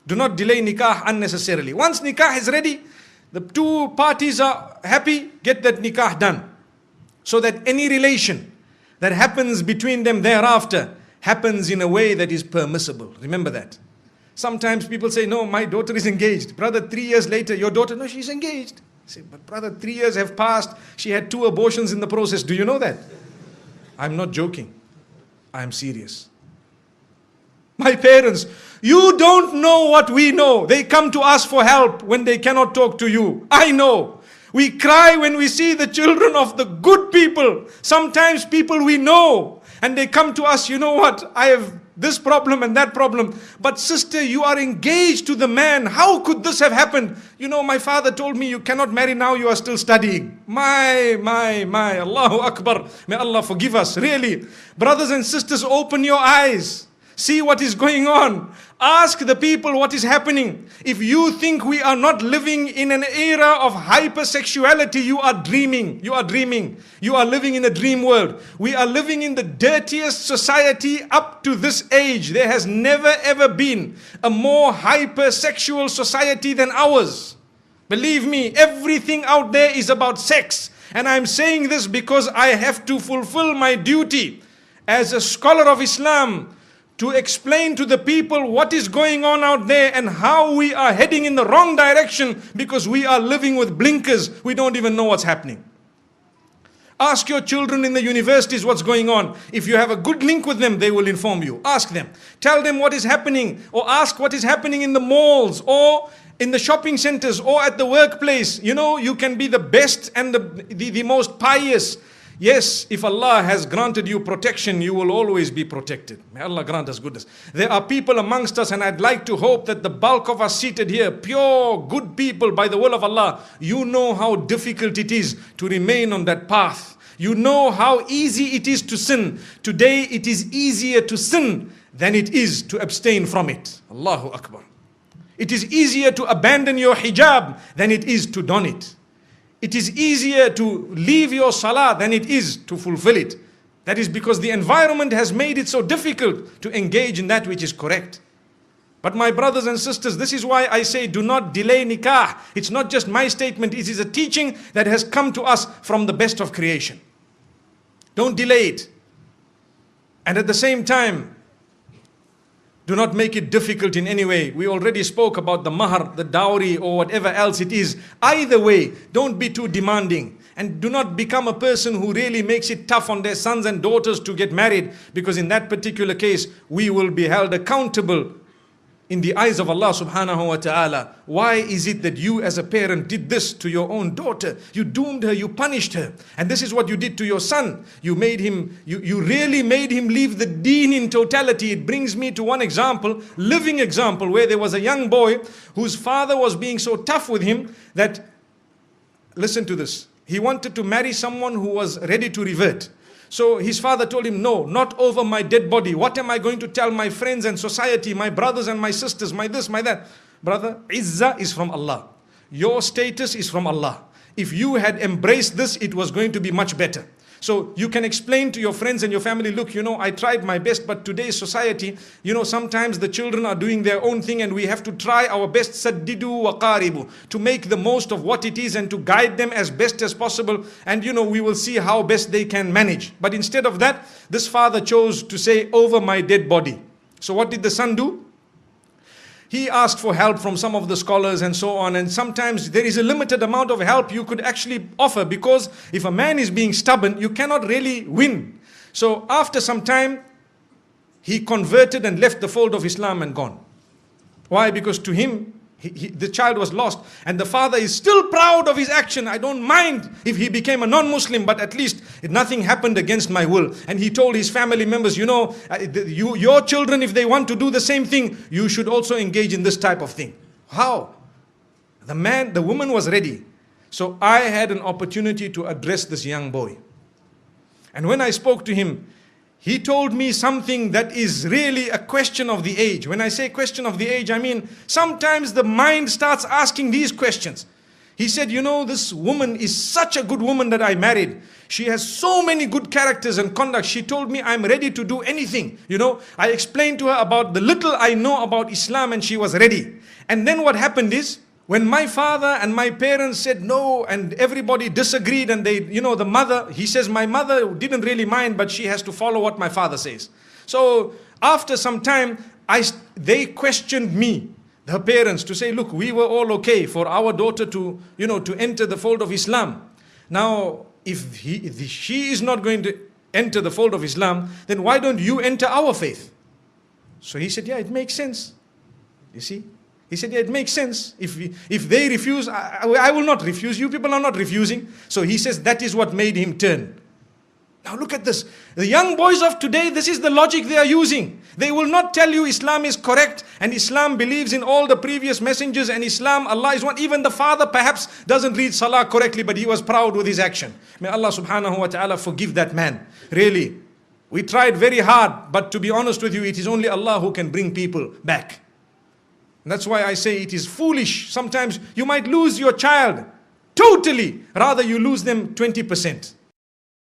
Do not delay nikah unnecessarily. Once nikah is ready, the two parties are happy, get that nikah done. So that any relation that happens between them thereafter happens in a way that is permissible. Remember that. Sometimes people say, no, my daughter is engaged. Brother, 3 years later, your daughter, no, she's engaged. I say, but brother, 3 years have passed. She had 2 abortions in the process. Do you know that? I'm not joking. I'm serious. My parents, you don't know what we know. They come to us for help when they cannot talk to you. I know. We cry when we see the children of the good people. Sometimes people we know. And they come to us, you know what, I have this problem and that problem. But sister, you are engaged to the man. How could this have happened? You know, my father told me you cannot marry now, you are still studying. My, Allahu Akbar. May Allah forgive us, really. Brothers and sisters, open your eyes. See what is going on. Ask the people what is happening. If you think we are not living in an era of hypersexuality, you are dreaming. You are dreaming. You are living in a dream world. We are living in the dirtiest society up to this age. There has never ever been a more hypersexual society than ours. Believe me, everything out there is about sex. And I'm saying this because I have to fulfill my duty as a scholar of Islam, to explain to the people what is going on out there and how we are heading in the wrong direction because we are living with blinkers. We don't even know what's happening. Ask your children in the universities what's going on. If you have a good link with them, they will inform you. Ask them. Tell them what is happening, or ask what is happening in the malls or in the shopping centers or at the workplace. You know, you can be the best and the most pious. Yes, if Allah has granted you protection, you will always be protected. May Allah grant us goodness. There are people amongst us, and I'd like to hope that the bulk of us seated here, pure, good people by the will of Allah, you know how difficult it is to remain on that path. You know how easy it is to sin. Today it is easier to sin than it is to abstain from it. Allahu Akbar. It is easier to abandon your hijab than it is to don it. It is easier to leave your salah than it is to fulfill it. That is because the environment has made it so difficult to engage in that which is correct. But my brothers and sisters, this is why I say do not delay nikah. It's not just my statement, it is a teaching that has come to us from the best of creation. Don't delay it. And at the same time, do not make it difficult in any way. We already spoke about the mahar, the dowry, or whatever else it is. Either way, don't be too demanding. And do not become a person who really makes it tough on their sons and daughters to get married. Because in that particular case, we will be held accountable in the eyes of Allah subhanahu wa ta'ala. Why is it that you as a parent did this to your own daughter? You doomed her, you punished her. And this is what you did to your son. You made him, you really made him leave the deen in totality. It brings me to one example, living example, where there was a young boy whose father was being so tough with him that, listen to this, he wanted to marry someone who was ready to revert. So his father told him, no, not over my dead body. What am I going to tell my friends and society, my brothers and my sisters, my this, my that? Brother, izzah is from Allah. Your status is from Allah. If you had embraced this, it was going to be much better. So you can explain to your friends and your family, look, you know, I tried my best, but today's society, you know, sometimes the children are doing their own thing and we have to try our best, saddidu wa qaribu, to make the most of what it is and to guide them as best as possible. And, you know, we will see how best they can manage. But instead of that, this father chose to say, over my dead body. So what did the son do? He asked for help from some of the scholars and so on. And sometimes there is a limited amount of help you could actually offer, because if a man is being stubborn, you cannot really win. So after some time, he converted and left the fold of Islam and gone. Why? Because to him, the child was lost. And the father is still proud of his action. I don't mind if he became a non-Muslim, but at least nothing happened against my will. And he told his family members, you know, your children, if they want to do the same thing, you should also engage in this type of thing. How? The woman was ready. So I had an opportunity to address this young boy. And when I spoke to him, he told me something that is really a question of the age. When I say question of the age, I mean sometimes the mind starts asking these questions. He said, you know, this woman is such a good woman that I married. She has so many good characters and conduct. She told me I'm ready to do anything. You know, I explained to her about the little I know about Islam and she was ready. And then what happened is, when my father and my parents said no and everybody disagreed and they, you know, the mother, he says my mother didn't really mind, but she has to follow what my father says. So after some time, they questioned me, her parents, to say, look, we were all okay for our daughter to, you know, to enter the fold of Islam. Now, if she is not going to enter the fold of Islam, then why don't you enter our faith? So he said, yeah, it makes sense. You see? He said, yeah, it makes sense. If they refuse, I will not refuse. You people are not refusing. So he says that is what made him turn. Now look at this. The young boys of today, this is the logic they are using. They will not tell you Islam is correct and Islam believes in all the previous messengers and Islam, Allah is one. Even the father perhaps doesn't read Salah correctly, but he was proud with his action. May Allah subhanahu wa ta'ala forgive that man. Really. We tried very hard, but to be honest with you, it is only Allah who can bring people back. That's why I say it is foolish. Sometimes you might lose your child totally. Rather you lose them 20%.